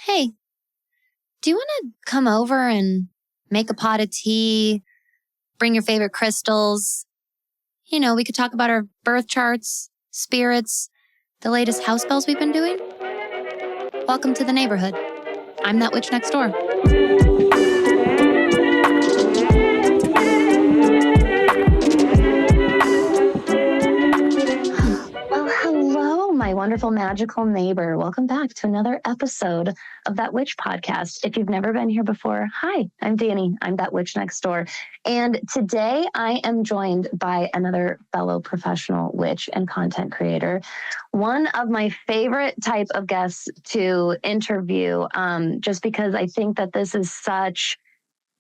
Hey, do you want to come over and make a pot of tea, bring your favorite crystals? We could talk about our birth charts, spirits, the latest house spells we've been doing. Welcome to the neighborhood. I'm that witch next door. Well, hello, my wonderful magical neighbor. Welcome back to another episode of That Witch podcast. If you've never been here before, hi, I'm Danny. I'm that witch next door. And today I am joined by another fellow professional witch and content creator. One of my favorite type of guests to interview, just because I think that this is such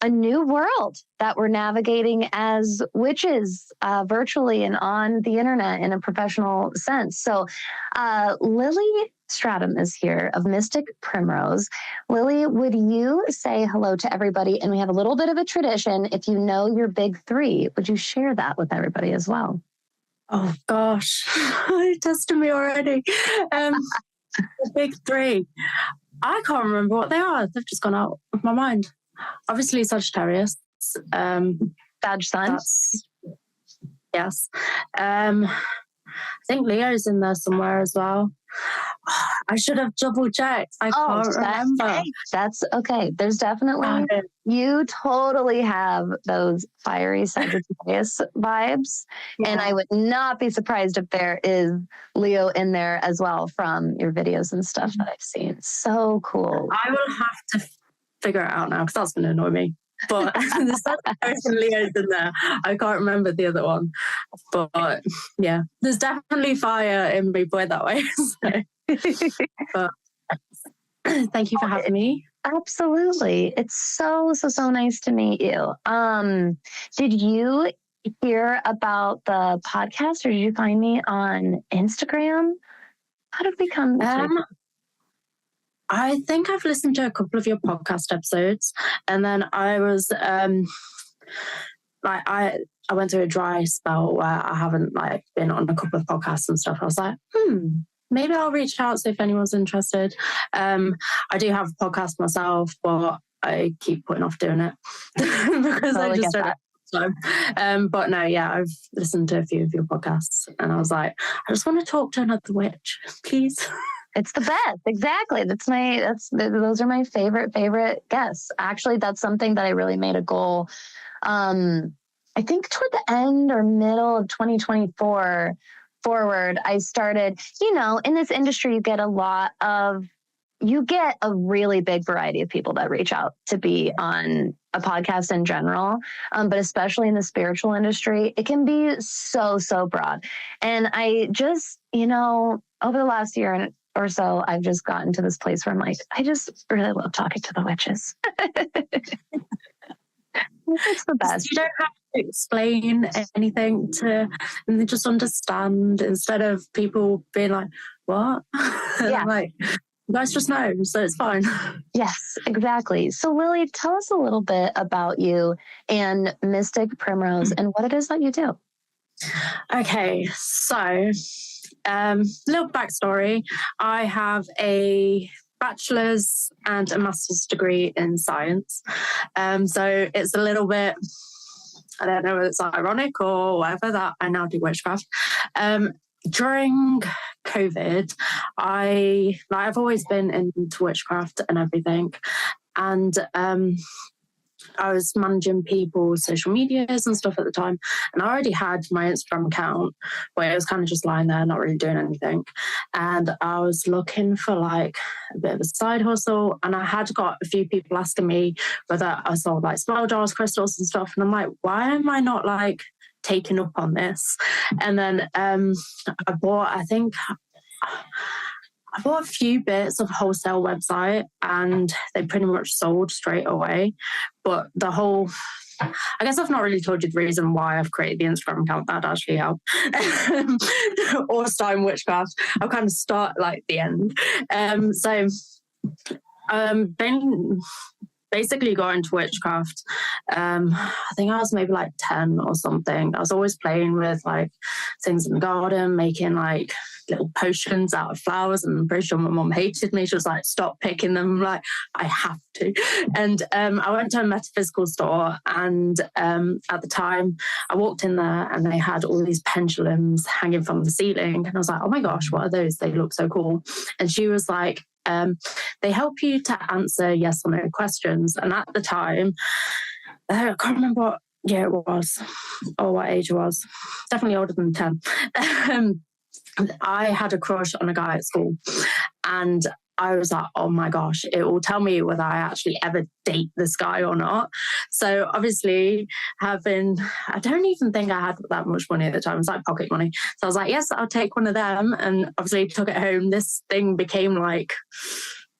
a new world that we're navigating as witches, virtually and on the internet in a professional sense. So Lilly Statham is here of Mystic Primrose. Lilly, would you say hello to everybody? And we have a little bit of a tradition. If you know your big three, would you share that with everybody as well? Oh gosh, you tested me already. The big three. I can't remember what they are. They've just gone out of my mind. Obviously Sagittarius. Sag Sun. Yes. I think Leo's in there somewhere as well. I should have double checked. I can't remember. That's okay. There's definitely, you totally have those fiery Sagittarius vibes. Yeah. And I would not be surprised if there is Leo in there as well from your videos and stuff that I've seen. So cool. I will have to figure it out now because that's going to annoy me. But the Sagittarius and Leo's in there. I can't remember the other one. But yeah, there's definitely fire in me, put it that way. But thank you for having me. Absolutely. It's so nice to meet you. Did you hear about the podcast or did you find me on Instagram? How did we come to I think I've listened to a couple of your podcast episodes, and then I was I went through a dry spell where I haven't been on a couple of podcasts and stuff. I was like, maybe I'll reach out, see if anyone's interested. I do have a podcast myself, but I keep putting off doing it because I just don't have time. But no, yeah, I've listened to a few of your podcasts, and I was like, I just want to talk to another witch, please. It's the best. Exactly. Those are my favorite guests. Actually, that's something that I really made a goal. I think toward the end or middle of 2024 forward, I started, in this industry, you get a really big variety of people that reach out to be on a podcast in general. But especially in the spiritual industry, it can be so broad. And I just, over the last year or so, I've just gotten to this place where I'm like, I just really love talking to the witches. It's the best. You don't have to explain anything and they just understand instead of people being like, what? Yeah. I'm like, you guys just know, so it's fine. Yes, exactly. So Lilly, tell us a little bit about you and Mystic Primrose and what it is that you do. Okay, so little backstory. I have a bachelor's and a master's degree in science. So it's a little bit, I don't know whether it's ironic or whatever, that I now do witchcraft. During COVID, I've always been into witchcraft and everything. And I was managing people's social medias and stuff at the time. And I already had my Instagram account where it was kind of just lying there, not really doing anything. And I was looking for a bit of a side hustle. And I had got a few people asking me whether I sold spell jars, crystals and stuff. And I'm like, why am I not taking up on this? And then I bought a few bits of wholesale website and they pretty much sold straight away. But I guess I've not really told you the reason why I've created the Instagram account. That'd actually help. Or starting witchcraft. I'll kind of start the end. So been basically got into witchcraft. I think I was maybe like 10 or something. I was always playing with like things in the garden, making like little potions out of flowers, and I'm pretty sure my mom hated me. She was like, stop picking them. I'm like, I have to. And I went to a metaphysical store, and at the time I walked in there and they had all these pendulums hanging from the ceiling, and I was like, oh my gosh, what are those? They look so cool. And she was like, they help you to answer yes or no questions. And at the time, I can't remember what year it was or what age it was. Definitely older than 10. I had a crush on a guy at school, and I was like, oh my gosh, it will tell me whether I actually ever date this guy or not. So obviously I don't even think I had that much money at the time. It was like pocket money. So I was like, yes, I'll take one of them. And obviously took it home. This thing became like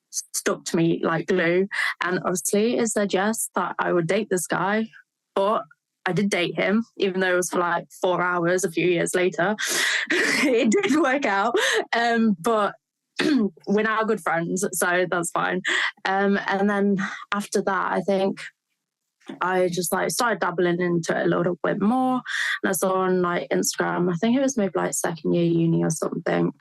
stuck to me like glue. And obviously it said yes, that I would date this guy. But I did date him, even though it was for like 4 hours a few years later. It did work out. But we're now good friends, so that's fine. And then after that, I think I just like started dabbling into it a little bit more. And I saw on like Instagram, I think it was maybe like second year uni or something.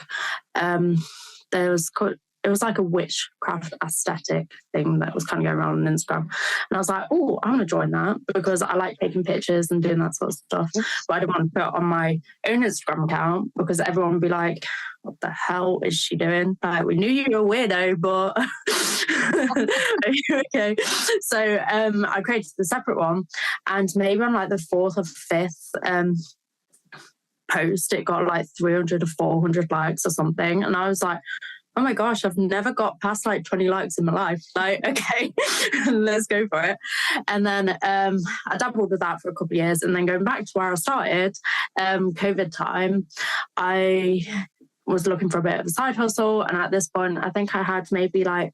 It was like a witchcraft aesthetic thing that was kind of going around on Instagram. And I was like, oh, I want to join that because I like taking pictures and doing that sort of stuff. But I didn't want to put it on my own Instagram account because everyone would be like, what the hell is she doing? Like, we knew you were a weirdo, but are you okay? So I created a separate one. And maybe on like the 4th or 5th post, it got like 300 or 400 likes or something. And I was like, oh my gosh, I've never got past like 20 likes in my life. Like, okay, let's go for it. And then I dabbled with that for a couple of years. And then going back to where I started, COVID time, I was looking for a bit of a side hustle. And at this point, I think I had maybe like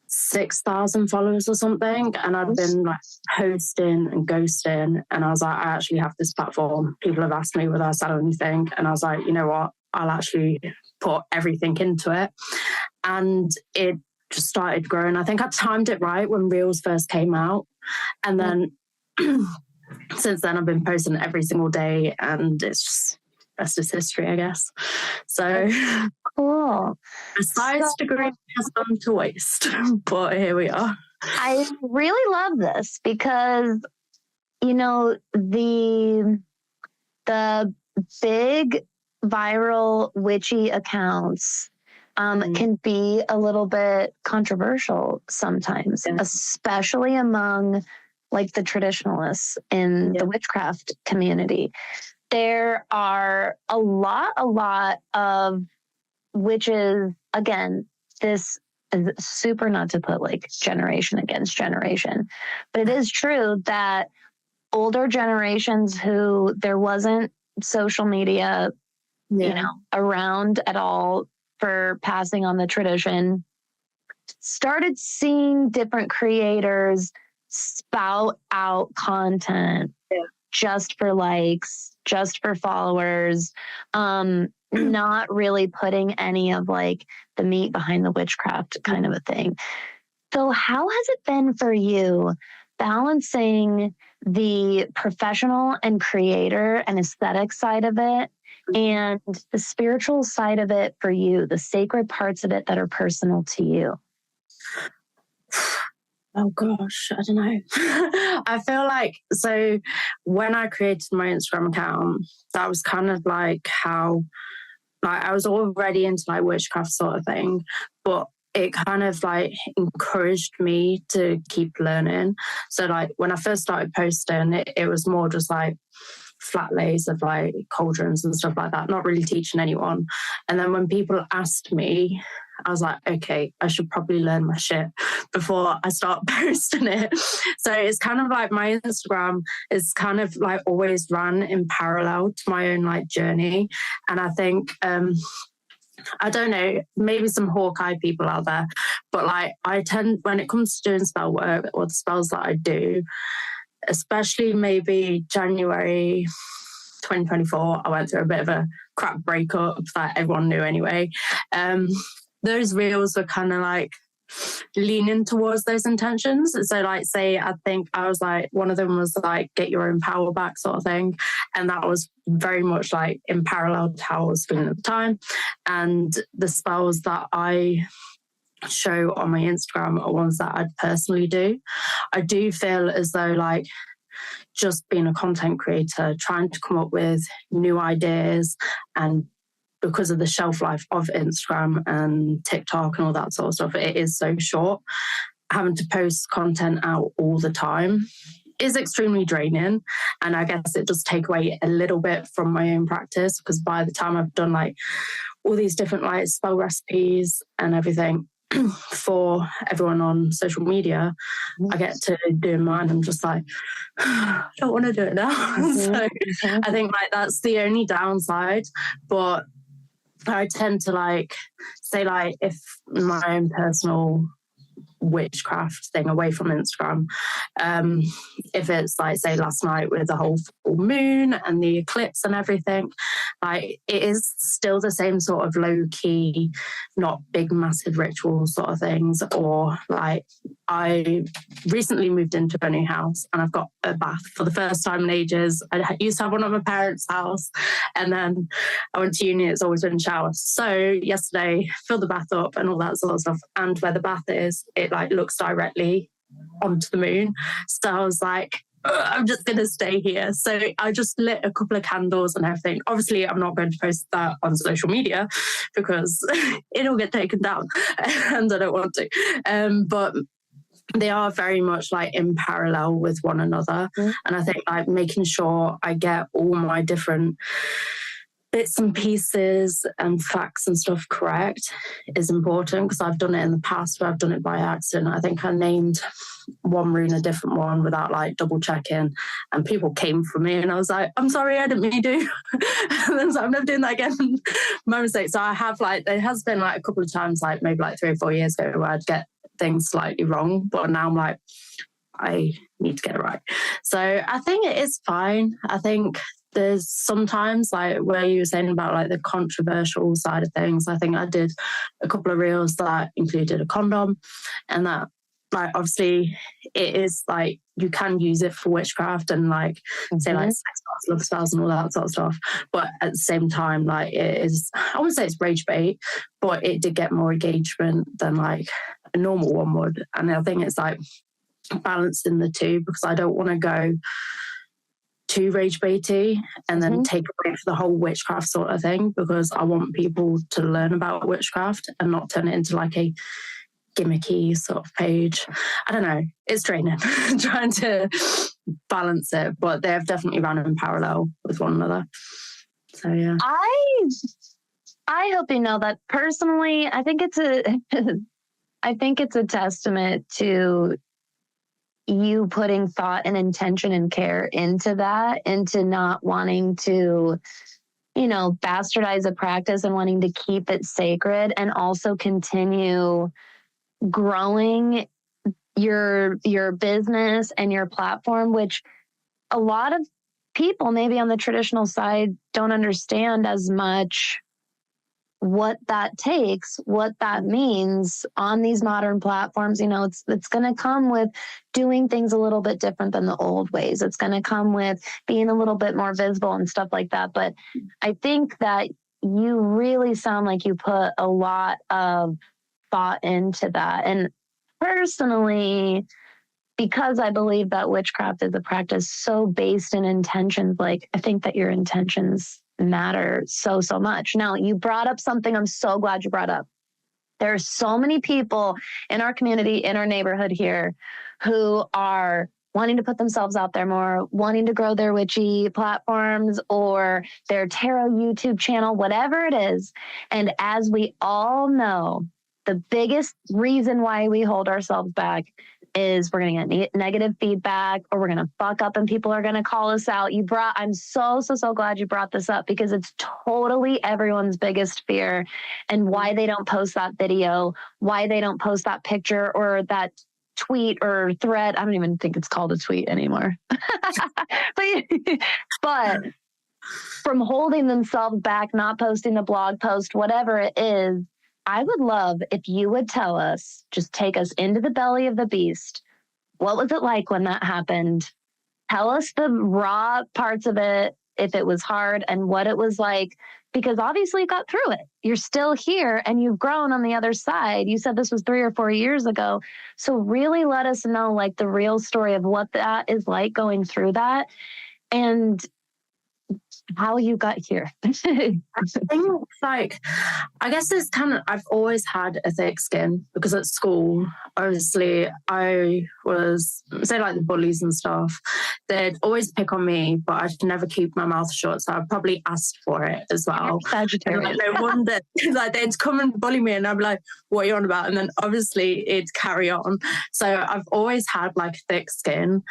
6,000 followers or something. And I'd been like posting and ghosting. And I was like, I actually have this platform. People have asked me whether I sell anything. And I was like, you know what? I'll actually put everything into it. And it just started growing. I think I timed it right when Reels first came out. And then since then, I've been posting every single day. And it's just, that's just history, I guess. So Cool. A science degree has gone to waste, but here we are. I really love this because, you know, the big viral witchy accounts can be a little bit controversial sometimes, especially among like the traditionalists in the witchcraft community. There are a lot of witches. Again, this is super, not to put like generation against generation, but it is true that older generations who there wasn't social media, you know, around at all for passing on the tradition, started seeing different creators spout out content just for likes, just for followers, not really putting any of like the meat behind the witchcraft kind of a thing. So how has it been for you balancing the professional and creator and aesthetic side of it and the spiritual side of it for you, the sacred parts of it that are personal to you? Oh gosh, I don't know. I feel like, so when I created my Instagram account, that was kind of like how, like I was already into like witchcraft sort of thing, but it kind of like encouraged me to keep learning. So like when I first started posting, it was more just like flat lays of like cauldrons and stuff like that, not really teaching anyone. And then when people asked me, I was like, okay, I should probably learn my shit before I start posting it. So it's kind of like my Instagram is kind of like always ran in parallel to my own like journey. And I think, I don't know, maybe some Hawkeye people out there, but like I tend, when it comes to doing spell work or the spells that I do, especially maybe January 2024, I went through a bit of a crap breakup that everyone knew anyway. Those reels were kind of like leaning towards those intentions. So like, say, I think I was like, one of them was like, get your own power back sort of thing. And that was very much like in parallel to how I was feeling at the time. And the spells that I show on my Instagram are ones that I personally do. I do feel as though like just being a content creator, trying to come up with new ideas, and because of the shelf life of Instagram and TikTok and all that sort of stuff, it is so short. Having to post content out all the time is extremely draining. And I guess it does take away a little bit from my own practice, because by the time I've done like all these different like spell recipes and everything for everyone on social media, I get to doing mine. I'm just like, I don't want to do it now. So I think like that's the only downside. But I tend to like say like, if my own personal witchcraft thing away from Instagram, if it's like, say, last night with the whole full moon and the eclipse and everything, like it is still the same sort of low key, not big massive ritual sort of things. Or like, I recently moved into a new house and I've got a bath for the first time in ages. I used to have one at my parents' house, and then I went to uni. It's always been showers. So yesterday, filled the bath up and all that sort of stuff. And where the bath is, it like looks directly onto the moon. So I was like, I'm just going to stay here. So I just lit a couple of candles and everything. Obviously, I'm not going to post that on social media because it'll get taken down and I don't want to. But they are very much like in parallel with one another. And I think like making sure I get all my different bits and pieces and facts and stuff correct is important, because I've done it in the past where I've done it by accident. I think I named one rune a different one without like double checking, and people came for me and I was like, I'm sorry, I didn't mean to. And then so I'm never doing that again. My mistake. So I have like, there has been like a couple of times, like maybe like 3 or 4 years ago, where I'd get things slightly wrong, but now I'm like, I need to get it right. So I think it is fine. I think there's sometimes like where you were saying about like the controversial side of things. I think I did a couple of reels that included a condom, and that like obviously it is like you can use it for witchcraft and like say like sex spells, love spells and all that sort of stuff. But at the same time, like it is, I wouldn't say it's rage bait, but it did get more engagement than like a normal one would. And I think it's like balancing the two, because I don't want to go too rage baity and then take away for the whole witchcraft sort of thing, because I want people to learn about witchcraft and not turn it into like a gimmicky sort of page. I don't know, it's draining trying to balance it, but they've definitely run in parallel with one another. So yeah, I hope you know that personally, I think it's a testament to you putting thought and intention and care into that, into not wanting to, you know, bastardize a practice and wanting to keep it sacred, and also continue growing your business and your platform, which a lot of people maybe on the traditional side don't understand as much what that takes, what that means on these modern platforms. You know, it's going to come with doing things a little bit different than the old ways. It's going to come with being a little bit more visible and stuff like that. But I think that you really sound like you put a lot of thought into that. And personally, because I believe that witchcraft is a practice so based in intentions, like I think that your intentions matter so much. Now, you brought up something I'm so glad you brought up. There are so many people in our community, in our neighborhood here, who are wanting to put themselves out there more, wanting to grow their witchy platforms or their tarot YouTube channel, whatever it is. And as we all know, the biggest reason why we hold ourselves back is we're going to get negative feedback, or we're going to fuck up and people are going to call us out. I'm so glad you brought this up, because it's totally everyone's biggest fear, and why they don't post that video, why they don't post that picture or that tweet or thread. I don't even think it's called a tweet anymore. but from holding themselves back, not posting the blog post, whatever it is, I would love if you would tell us, just take us into the belly of the beast. What was it like when that happened? Tell us the raw parts of it, if it was hard and what it was like, because obviously you got through it. You're still here and you've grown on the other side. You said this was 3 or 4 years ago. So really let us know like the real story of what that is like going through that and how you got here. I think, like, I guess it's kind of, I've always had a thick skin because at school, obviously, I was, say, like the bullies and stuff, they'd always pick on me, but I'd never keep my mouth shut. So I probably asked for it as well. Sagittarius. And, like, they wondered, like, they'd come and bully me, and I'd be like, what are you on about? And then obviously it'd carry on. So I've always had like thick skin.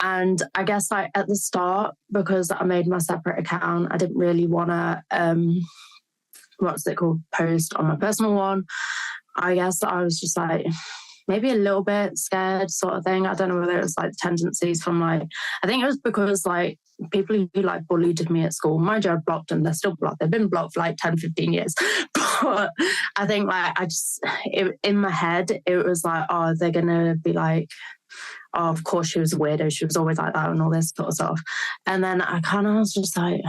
And I guess like at the start, because I made my separate account, I didn't really want to, what's it called, post on my personal one. I guess I was just like, maybe a little bit scared sort of thing. I don't know whether it was like tendencies from like, I think it was because like people who like bullied me at school, mind you, I blocked them, they're still blocked. They've been blocked for like 10, 15 years. But I think like in my head, it was like, oh, they're going to be like, oh, of course she was a weirdo. She was always like that and all this sort of stuff. And then I kind of was just like,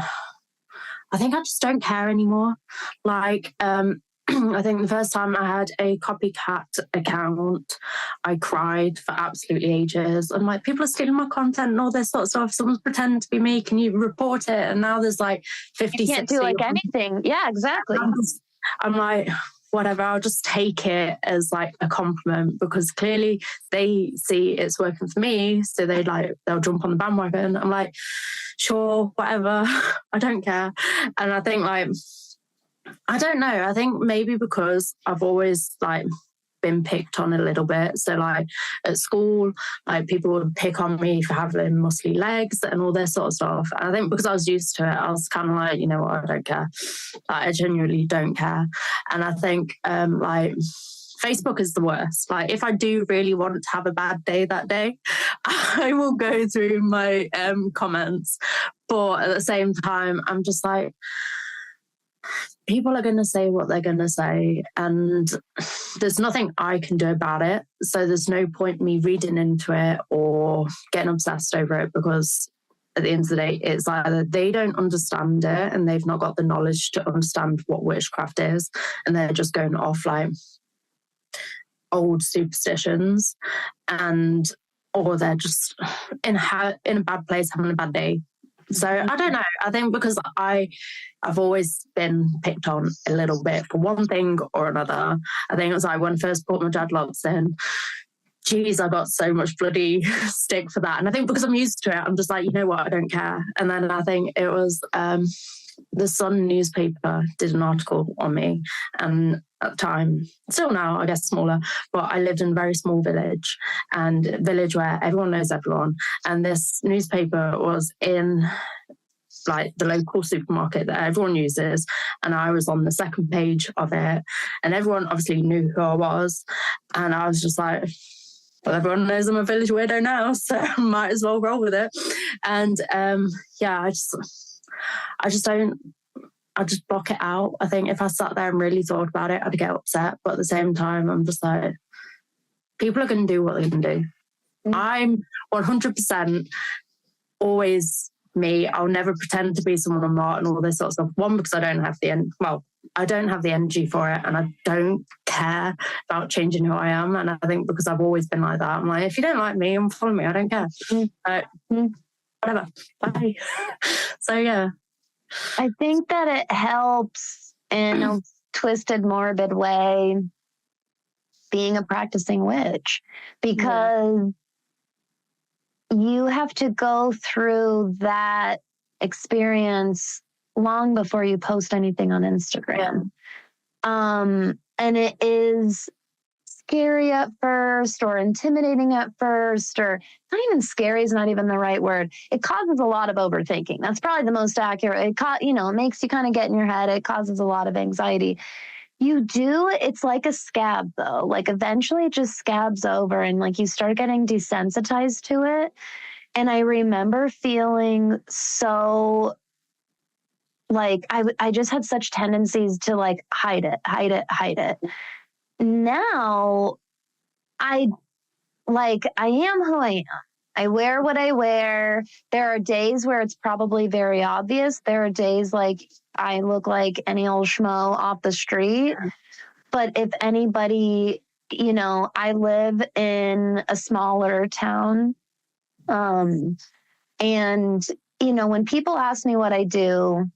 I think I just don't care anymore. Like, I think the first time I had a copycat account, I cried for absolutely ages. I'm like, people are stealing my content and all this sort of stuff. Someone's pretending to be me. Can you report it? And now there's like 50, you can't 60 do like anything. Yeah, exactly. I'm like, whatever, I'll just take it as like a compliment because clearly they see it's working for me. So they'll jump on the bandwagon. I'm like, sure, whatever. I don't care. And I think like, I don't know. I think maybe because I've always like been picked on a little bit. So like at school, like people would pick on me for having muscly legs and all this sort of stuff. And I think because I was used to it, I was kind of like, you know what, I don't care. Like, I genuinely don't care. And I think like Facebook is the worst. Like if I do really want to have a bad day that day, I will go through my comments. But at the same time, I'm just like, people are going to say what they're going to say, and there's nothing I can do about it. So there's no point me reading into it or getting obsessed over it, because at the end of the day, it's either they don't understand it and they've not got the knowledge to understand what witchcraft is, and they're just going off like old superstitions, or they're just in a bad place having a bad day. So I don't know. I think because I've always been picked on a little bit for one thing or another. I think it was like when I first put my dreadlocks in, geez, I got so much bloody stick for that. And I think because I'm used to it, I'm just like, you know what, I don't care. And then I think it was the Sun newspaper did an article on me. And at the time, still now, I guess smaller, but I lived in a very small village, and a village where everyone knows everyone. And this newspaper was in like the local supermarket that everyone uses. And I was on the second page of it, and everyone obviously knew who I was. And I was just like, well, everyone knows I'm a village weirdo now, so I might as well roll with it. And I just block it out. I think if I sat there and really thought about it, I'd get upset. But at the same time, I'm just like, people are going to do what they can do. Mm-hmm. I'm 100% always me. I'll never pretend to be someone I'm not and all this sort of stuff. One, because I don't have the energy for it, and I don't care about changing who I am. And I think because I've always been like that, I'm like, if you don't like me, unfollow me. I don't care. Whatever. Bye. So yeah. I think that it helps in a twisted, morbid way being a practicing witch, because you have to go through that experience long before you post anything on Instagram. And it is scary at first, or intimidating at first, or not even scary is not even the right word. It causes a lot of overthinking. That's probably the most accurate. It makes you kind of get in your head. It causes a lot of anxiety. It's like a scab though. Like eventually it just scabs over, and like you start getting desensitized to it. And I remember feeling so like I just had such tendencies to like hide it. Now I am who I am. I wear what I wear. There are days where it's probably very obvious. There are days like I look like any old schmo off the street. But if anybody, you know, I live in a smaller town. And, you know, when people ask me what I do,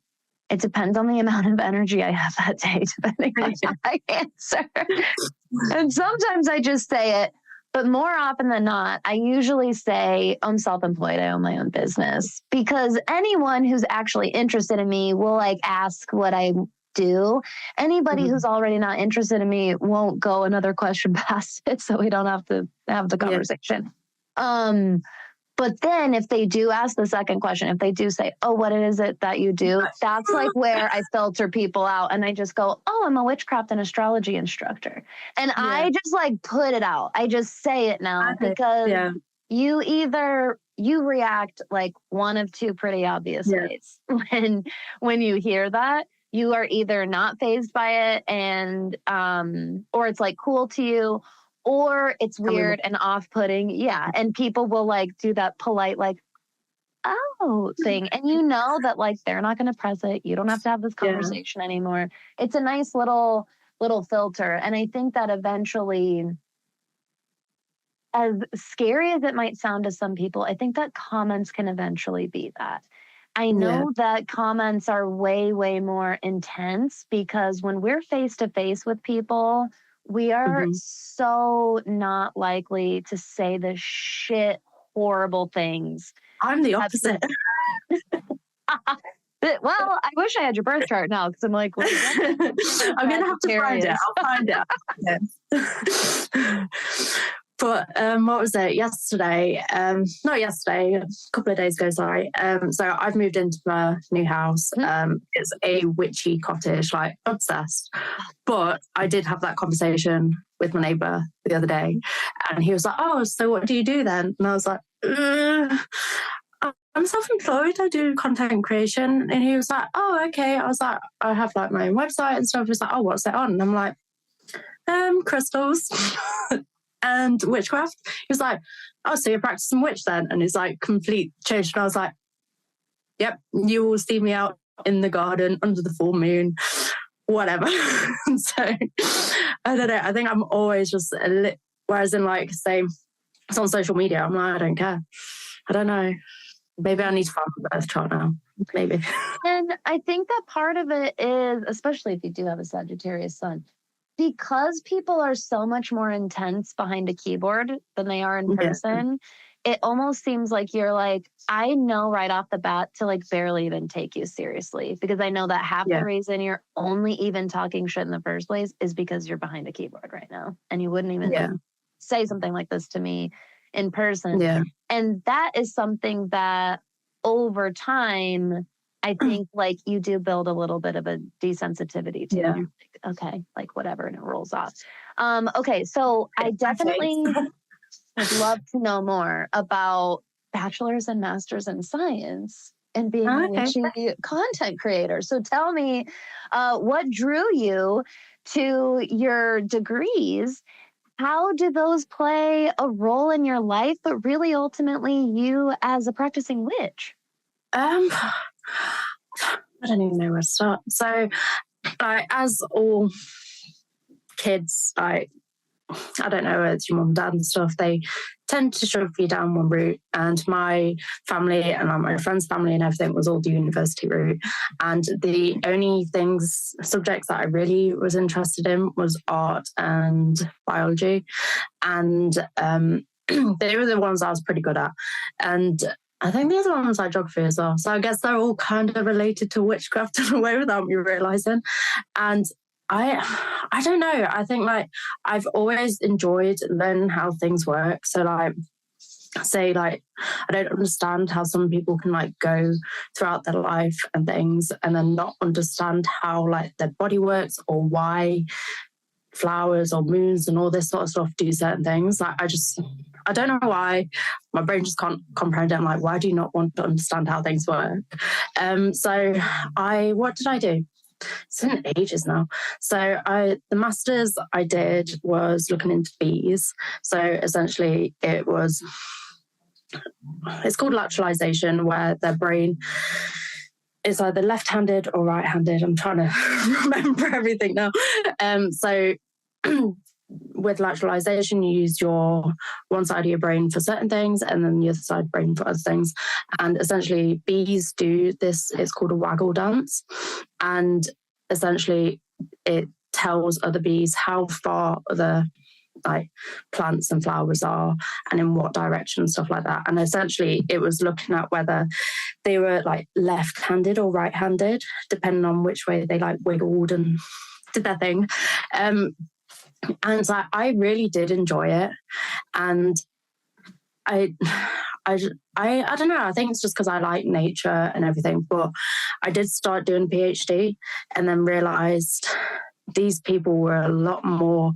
it depends on the amount of energy I have that day, depending on how I answer. And sometimes I just say it. But more often than not, I usually say I'm self-employed. I own my own business, because anyone who's actually interested in me will like ask what I do. Anybody who's already not interested in me won't go another question past it. So we don't have to have the conversation. But then if they do ask the second question, if they do say, oh, what is it that you do? That's like where I filter people out, and I just go, oh, I'm a witchcraft and astrology instructor. And I just like put it out. I just say it now because you react like one of two pretty obvious ways when you hear that. You are either not fazed by it and or it's like cool to you, or it's weird and off-putting. Yeah. And people will like do that polite, like, oh thing. And you know that like they're not going to press it. You don't have to have this conversation anymore. It's a nice little filter. And I think that eventually, as scary as it might sound to some people, I think that comments can eventually be that. I know that comments are way, way more intense, because when we're face to face with people, we are so not likely to say the shit, horrible things. I'm the opposite. Well, I wish I had your birth chart now, because I'm like, well, I'm going to have to find it. I'll find out. But what was it? Yesterday, not yesterday, a couple of days ago, sorry. So I've moved into my new house. It's a witchy cottage, like obsessed. But I did have that conversation with my neighbour the other day, and he was like, oh, so what do you do then? And I was like, I'm self-employed. I do content creation. And he was like, oh, okay. I was like, I have like my own website and stuff. He's like, oh, what's it on? And I'm like, crystals. And witchcraft. He was like, oh, so you're practicing witch then? And it's like complete change. And I was like, yep, you will see me out in the garden under the full moon, whatever. So I don't know. I think I'm always just whereas in like, say, it's on social media, I'm like, I don't care. I don't know. Maybe I need to find a birth chart now. Maybe. And I think that part of it is, especially if you do have a Sagittarius sun, because people are so much more intense behind a keyboard than they are in person, it almost seems like you're like, I know right off the bat to like barely even take you seriously, because I know that half the reason you're only even talking shit in the first place is because you're behind a keyboard right now. And you wouldn't even say something like this to me in person. Yeah. And that is something that over time, I think like you do build a little bit of a desensitivity to like, okay, like whatever, and it rolls off. Okay, so I definitely would love to know more about bachelor's and master's in science and being a witchy content creator. So tell me, what drew you to your degrees? How do those play a role in your life, but really ultimately you as a practicing witch? I don't even know where to start. So, as all kids, I don't know, it's your mum and dad and stuff, they tend to shove you down one route. And my family and my friend's family and everything was all the university route. And the only subjects that I really was interested in was art and biology. And they were the ones I was pretty good at. And I think the other one was like geography as well. So I guess they're all kind of related to witchcraft in a way without me realising. And I don't know. I think like I've always enjoyed learning how things work. So like, say like, I don't understand how some people can like go throughout their life and things and then not understand how like their body works or why flowers or moons and all this sort of stuff do certain things. Like I don't know why. My brain just can't comprehend it. I'm like, why do you not want to understand how things work? What did I do? It's been ages now. So the masters I did was looking into bees. So essentially it's called lateralization, where their brain is either left-handed or right-handed. I'm trying to remember everything now. So with lateralization, you use your one side of your brain for certain things and then the other side brain for other things. And essentially bees do this, it's called a waggle dance. And essentially it tells other bees how far the like plants and flowers are and in what direction and stuff like that. And essentially it was looking at whether they were like left-handed or right-handed, depending on which way they like wiggled and did their thing. And I really did enjoy it. And I don't know, I think it's just because I like nature and everything, but I did start doing a PhD and then realised these people were a lot more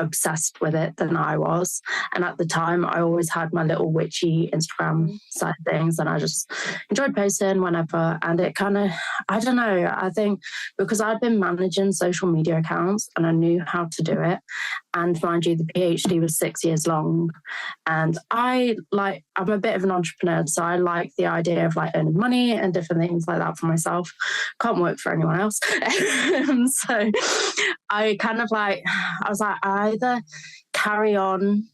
obsessed with it than I was. And at the time, I always had my little witchy Instagram side of things, and I just enjoyed posting whenever. And it kind of, I don't know, I think because I'd been managing social media accounts and I knew how to do it. And mind you, the PhD was 6 years long. And I'm a bit of an entrepreneur, so I like the idea of like earning money and different things like that for myself. Can't work for anyone else. So I kind of I was like, I either carry on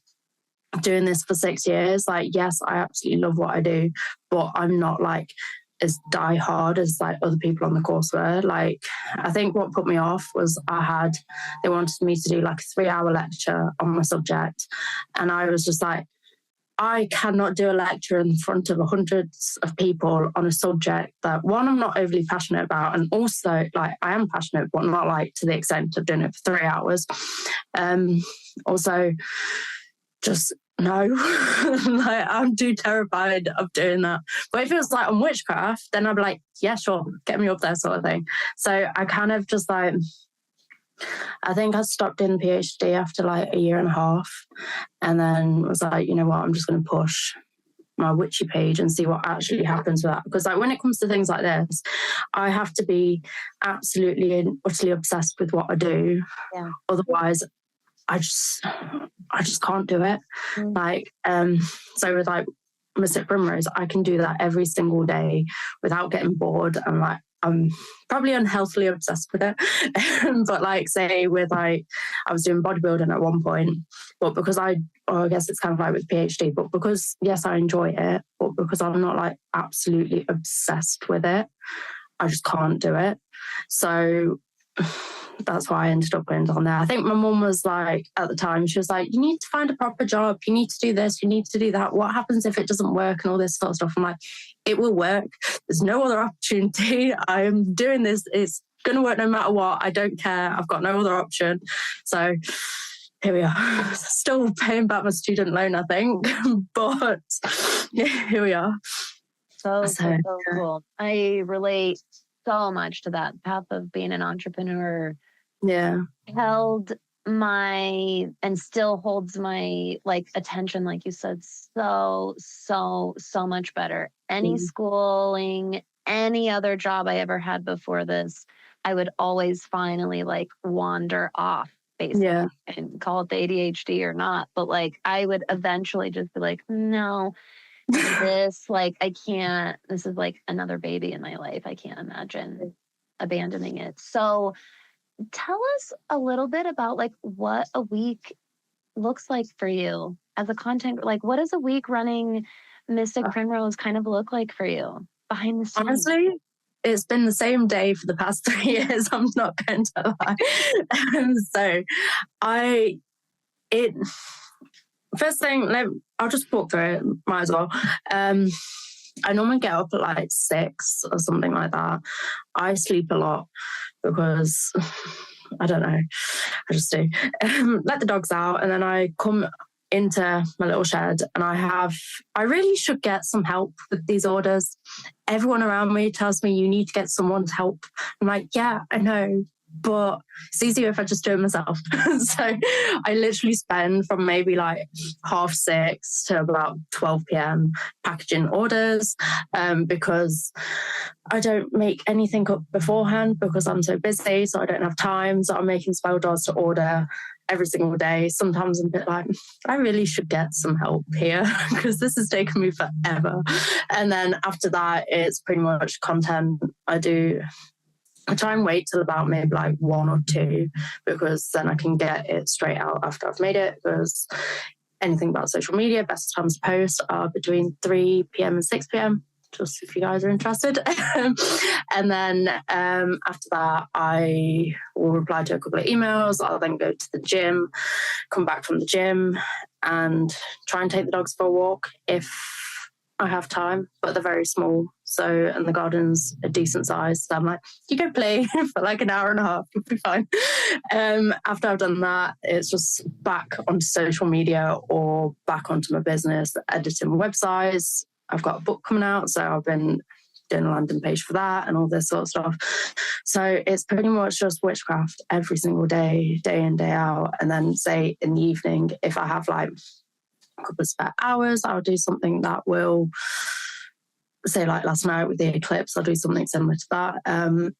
doing this for 6 years. Like, yes, I absolutely love what I do, but I'm not like as die hard as like other people on the course were. Like, I think what put me off was they wanted me to do like a 3-hour lecture on my subject. And I was just like, I cannot do a lecture in front of hundreds of people on a subject that, one, I'm not overly passionate about, and also like I am passionate, but not like to the extent of doing it for 3 hours. Also, just no, like I'm too terrified of doing that. But if it was like on witchcraft, then I'd be like, yeah, sure, get me up there, sort of thing. So I kind of just like, I think I stopped doing the PhD after like a year and a half, and then was like, you know what, I'm just going to push my witchy page and see what actually happens with that. Because like when it comes to things like this, I have to be absolutely and utterly obsessed with what I do. Yeah. Otherwise, I just can't do it. Like, so with like Mr. Primrose, I can do that every single day without getting bored, and like I'm probably unhealthily obsessed with it. But like, say with like, I was doing bodybuilding at one point, but because I guess it's kind of like with PhD, but because yes, I enjoy it, but because I'm not like absolutely obsessed with it, I just can't do it. So that's why I ended up going on there. I think my mum was like, at the time, she was like, you need to find a proper job. You need to do this. You need to do that. What happens if it doesn't work and all this sort of stuff? I'm like, it will work. There's no other opportunity. I'm doing this. It's going to work no matter what. I don't care. I've got no other option. So here we are. Still paying back my student loan, I think. But here we are. So cool. I relate so much to that path of being an entrepreneur. Yeah. Held my and still holds my like attention, like you said, so much better. Any schooling, any other job I ever had before this, I would always finally like wander off, basically, and call it the ADHD or not. But like I would eventually just be like, no, this, like, I can't, this is like another baby in my life. I can't imagine abandoning it. So tell us a little bit about like what a week looks like for you as a content, like what does a week running Mystic Primrose kind of look like for you behind the scenes? Honestly, it's been the same day for the past 3 years. I'm not going to lie. First thing, I'll just walk through it, might as well. I normally get up at like 6 or something like that. I sleep a lot because, I don't know, I just do. Let the dogs out, and then I come into my little shed, and I really should get some help with these orders. Everyone around me tells me you need to get someone to help. I'm like, yeah, I know, but it's easier if I just do it myself. So I literally spend from maybe like 6:30 to about 12 p.m. packaging orders, because I don't make anything up beforehand because I'm so busy, so I don't have time. So I'm making spell jars to order every single day. Sometimes I'm a bit like, I really should get some help here because this has taken me forever. And then after that, it's pretty much content. I try and wait till about maybe like 1 or 2 because then I can get it straight out after I've made it, because anything about social media, best times to post are between 3 p.m. and 6 p.m. just if you guys are interested. And then after that, I will reply to a couple of emails. I'll then go to the gym, come back from the gym and try and take the dogs for a walk if I have time, but they're very small. So, and the garden's a decent size. So I'm like, you go play for like an hour and a half, you'll be fine. After I've done that, it's just back onto social media or back onto my business, editing websites. I've got a book coming out, so I've been doing a landing page for that and all this sort of stuff. So it's pretty much just witchcraft every single day, day in, day out. And then say in the evening, if I have like a couple of spare hours, I'll do something that will, say like last night with the eclipse, I'll do something similar to that.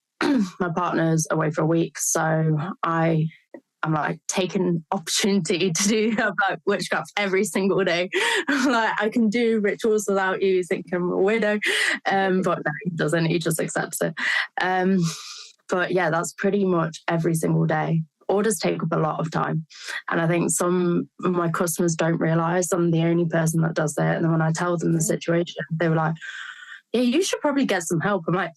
My partner's away for a week, so I'm like taking opportunity to do like witchcraft every single day. Like I can do rituals without you thinking I'm a weirdo, but no, he doesn't. He just accepts it. But yeah, that's pretty much every single day. Orders take up a lot of time, and I think some of my customers don't realise I'm the only person that does it. And then when I tell them the situation, they were like, "Yeah, you should probably get some help." I'm like,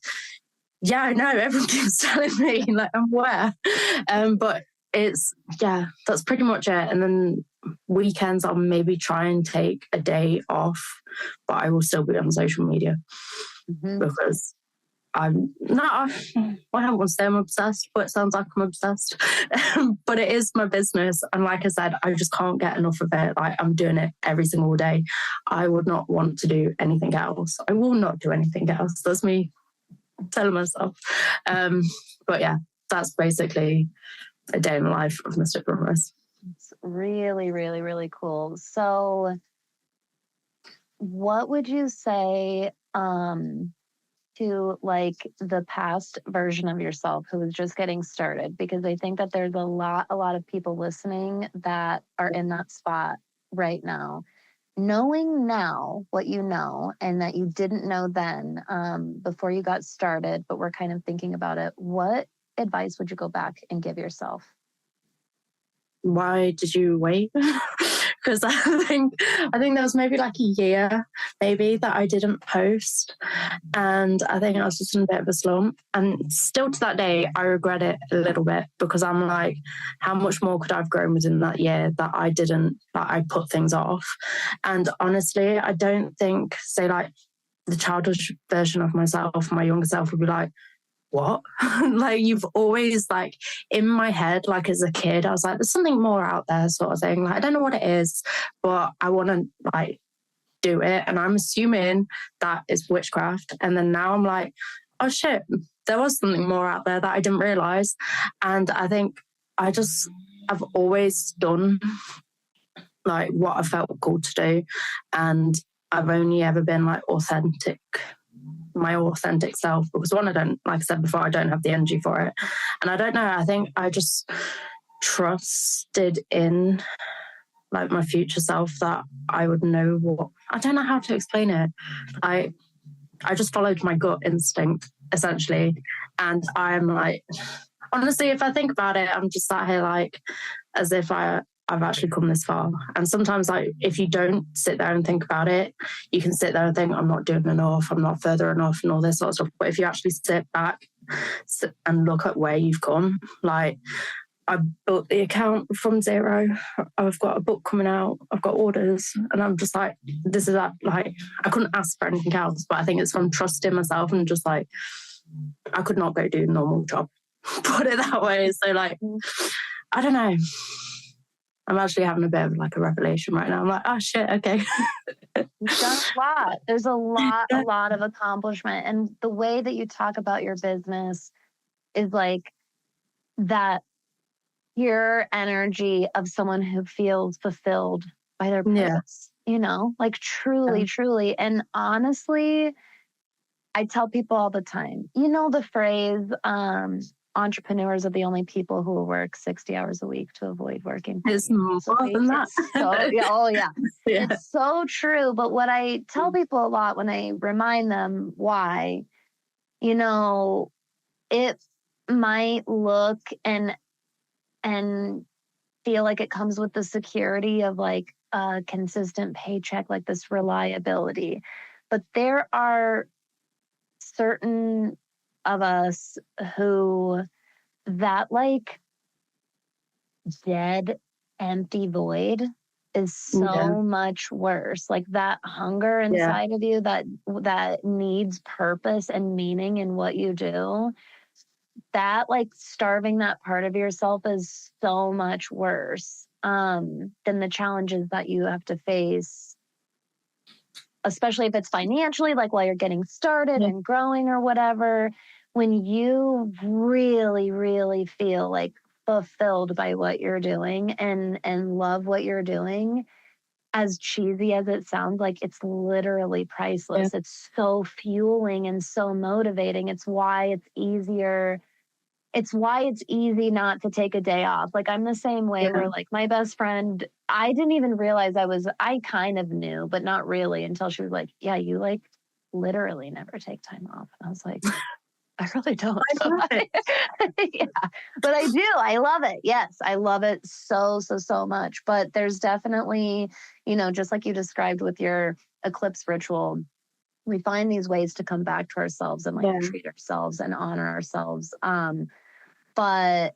"Yeah, I know. Everyone keeps telling me, like I'm aware," but it's, yeah, that's pretty much it. And then weekends I'll maybe try and take a day off, but I will still be on social media because I'm not, I don't want to say I'm obsessed, but it sounds like I'm obsessed. But it is my business, and like I said, I just can't get enough of it. Like I'm doing it every single day. I would not want to do anything else. I will not do anything else. That's me telling myself. But yeah, that's basically a day in the life of Mr. Primrose. It's really, really, really cool. So what would you say to like the past version of yourself who was just getting started? Because I think that there's a lot of people listening that are in that spot right now. Knowing now what you know and that you didn't know then before you got started, but we're kind of thinking about it, what advice would you go back and give yourself? Why did you wait? Because I think there was maybe like a year maybe that I didn't post, and I think I was just in a bit of a slump, and still to that day I regret it a little bit because I'm like, how much more could I have grown within that year that I put things off? And honestly, I don't think, say like the childish version of myself, my younger self would be like, what? Like you've always, like in my head, like as a kid, I was like, there's something more out there sort of thing. Like, I don't know what it is, but I want to like do it. And I'm assuming that is witchcraft. And then now I'm like, oh shit, there was something more out there that I didn't realize. And I think I've always done like what I felt called to do. And I've only ever been like my authentic self, because one, I don't, like I said before, I don't have the energy for it. And I don't know, I think I just trusted in like my future self that I would know what, I don't know how to explain it. I just followed my gut instinct essentially. And I'm like, honestly, if I think about it, I'm just sat here like as if I've actually come this far. And sometimes, like, if you don't sit there and think about it, you can sit there and think, I'm not doing enough, I'm not further enough, and all this sort of stuff. But if you actually sit back and look at where you've come, like, I built the account from zero. I've got a book coming out. I've got orders. And I'm just like, this is that, like, I couldn't ask for anything else. But I think it's from trusting myself and just like, I could not go do a normal job. Put it that way. So, like, I don't know. I'm actually having a bit of like a revelation right now. I'm like, oh shit, okay. You've done a lot. There's a lot of accomplishment. And the way that you talk about your business is like, that pure energy of someone who feels fulfilled by their purpose, you know, like truly, truly. And honestly, I tell people all the time, you know, the phrase, entrepreneurs are the only people who will work 60 hours a week to avoid working. It's more than that. It's so true. But what I tell people a lot when I remind them why, you know, it might look and feel like it comes with the security of like a consistent paycheck, like this reliability. But there are certain of us who that like dead, empty void is so much worse. Like that hunger inside of you that needs purpose and meaning in what you do. That like starving that part of yourself is so much worse than the challenges that you have to face, especially if it's financially, like while you're getting started and growing or whatever. When you really, really feel like fulfilled by what you're doing and love what you're doing, as cheesy as it sounds, like it's literally priceless. It's so fueling and so motivating. It's why it's easier. It's why it's easy not to take a day off. Like I'm the same way where like my best friend, I didn't even realize I kind of knew, but not really until she was like, yeah, you like literally never take time off. And I was like, I really don't. I love it. Yeah, but I do. I love it. Yes, I love it so, so, so much. But there's definitely, you know, just like you described with your eclipse ritual, we find these ways to come back to ourselves and like treat ourselves and honor ourselves. But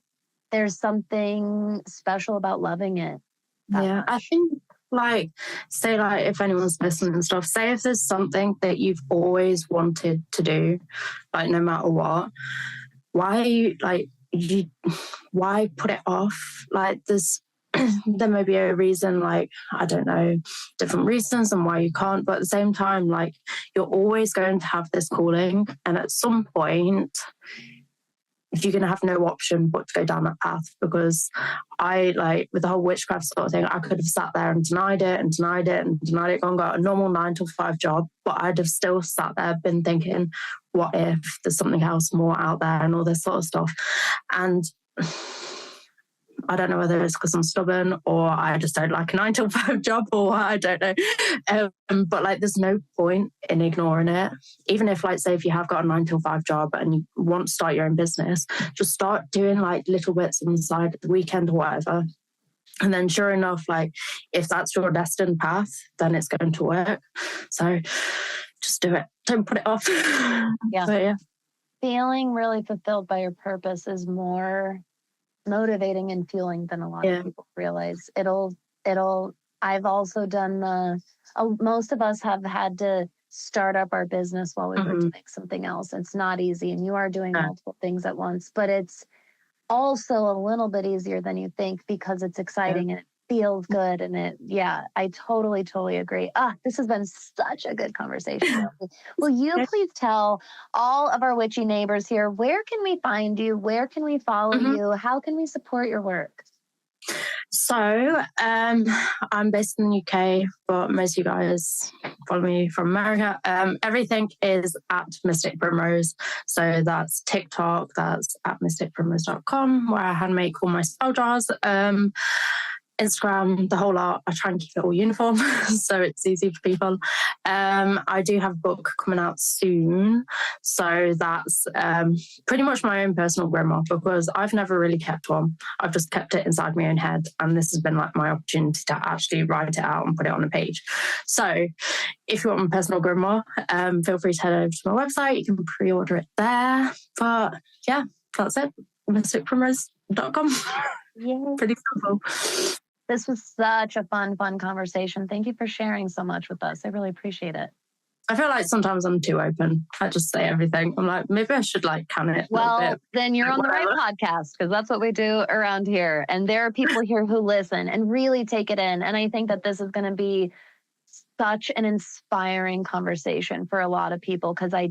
there's something special about loving it. Yeah, I think like, say like if anyone's listening and stuff, say if there's something that you've always wanted to do, like no matter what, why put it off? Like there may be a reason, like, I don't know, different reasons and why you can't, but at the same time, like you're always going to have this calling, and at some point you're going to have no option but to go down that path. Because I, like, with the whole witchcraft sort of thing, I could have sat there and denied it, gone got a normal 9 to 5 job, but I'd have still sat there, been thinking, what if there's something else more out there and all this sort of stuff. And I don't know whether it's because I'm stubborn or I just don't like a 9 to 5 job, or I don't know. But like, there's no point in ignoring it. Even if, like, say if you have got a 9 to 5 job and you want to start your own business, just start doing like little bits on the side at the weekend or whatever. And then sure enough, like if that's your destined path, then it's going to work. So just do it. Don't put it off. Yeah. But yeah. Feeling really fulfilled by your purpose is more motivating and fueling than a lot of people realize. I've also done most of us have had to start up our business while we were doing something else. It's not easy, and you are doing multiple things at once, but it's also a little bit easier than you think because it's exciting and it feels good. And I totally agree. This has been such a good conversation. Will you please tell all of our witchy neighbors here, where can we find you? Where can we follow you? How can we support your work? So I'm based in the UK, but most of you guys follow me from America. Everything is at Mystic Primrose. So that's TikTok, that's at mysticprimrose.com, where I handmake all my spell jars. Instagram, the whole lot. I try and keep it all uniform so it's easy for people. I do have a book coming out soon, so that's pretty much my own personal grimoire, because I've never really kept one. I've just kept it inside my own head, and this has been like my opportunity to actually write it out and put it on a page. So if you want my personal grimoire, feel free to head over to my website. You can pre-order it there. But yeah, that's it. mysticprimrose.com. Yeah. Pretty simple. This was such a fun conversation. Thank you for sharing so much with us. I really appreciate it. I feel like sometimes I'm too open. I just say everything. I'm like, maybe I should like can it. Well, then you're on the right podcast, because that's what we do around here. And there are people here who listen and really take it in. And I think that this is going to be such an inspiring conversation for a lot of people, because I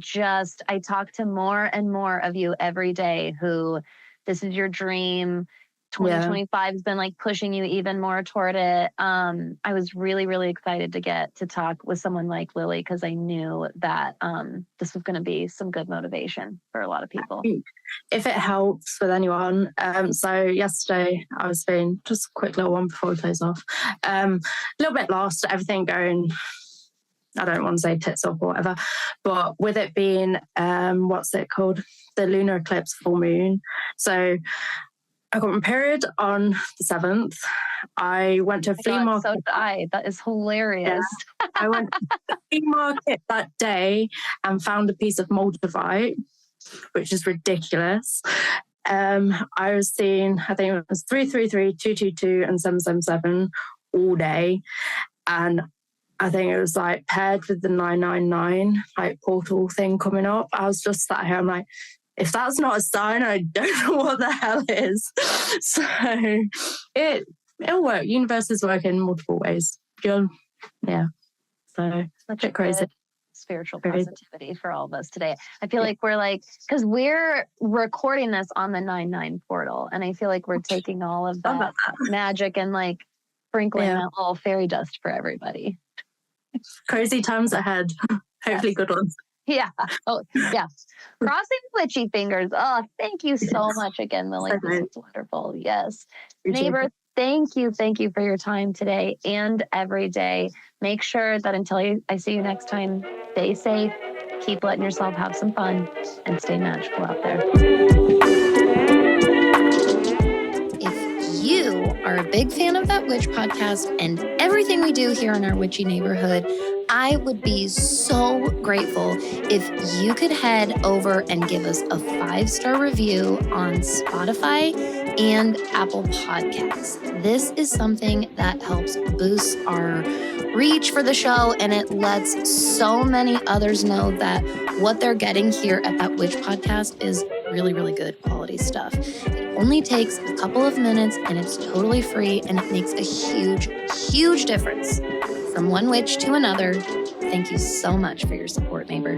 talk to more and more of you every day who this is your dream. 2025 has been like pushing you even more toward it. I was really, really excited to get to talk with someone like Lilly because I knew that this was going to be some good motivation for a lot of people. If it helps with anyone, so yesterday I was feeling, just a quick little one before we close off, a little bit lost, everything going, I don't want to say tits up or whatever, but with it being, what's it called? The lunar eclipse full moon. So I got my period on the 7th. I went to a flea market. So did I. That is hilarious. Yeah. I went to the flea market that day and found a piece of Moldavite, which is ridiculous. I was seeing, I think it was 333, 222, and 777 all day. And I think it was like paired with the 999 like portal thing coming up. I was just sat here, I'm like, if that's not a sign, I don't know what the hell is. So it'll work. Universe is working in multiple ways. Yeah. So such a crazy. Spiritual positivity for all of us today. I feel like we're like, because we're recording this on the 9-9 portal, and I feel like we're taking all of that magic and like sprinkling that little fairy dust for everybody. Crazy times ahead. Hopefully good ones. Yeah. Oh, yeah. Crossing witchy fingers. Oh, thank you so much again, Lilly. This is wonderful. Yes. Neighbor, thank you. Thank you for your time today and every day. Make sure that until I see you next time, stay safe, keep letting yourself have some fun, and stay magical out there. If you are a big fan of That Witch podcast and everything we do here in our witchy neighborhood, I would be so grateful if you could head over and give us a 5-star review on Spotify and Apple Podcasts. This is something that helps boost our reach for the show, and it lets so many others know that what they're getting here at That Witch podcast is really, really good quality stuff. It only takes a couple of minutes, and it's totally free, and it makes a huge, huge difference. From one witch to another, thank you so much for your support, neighbor.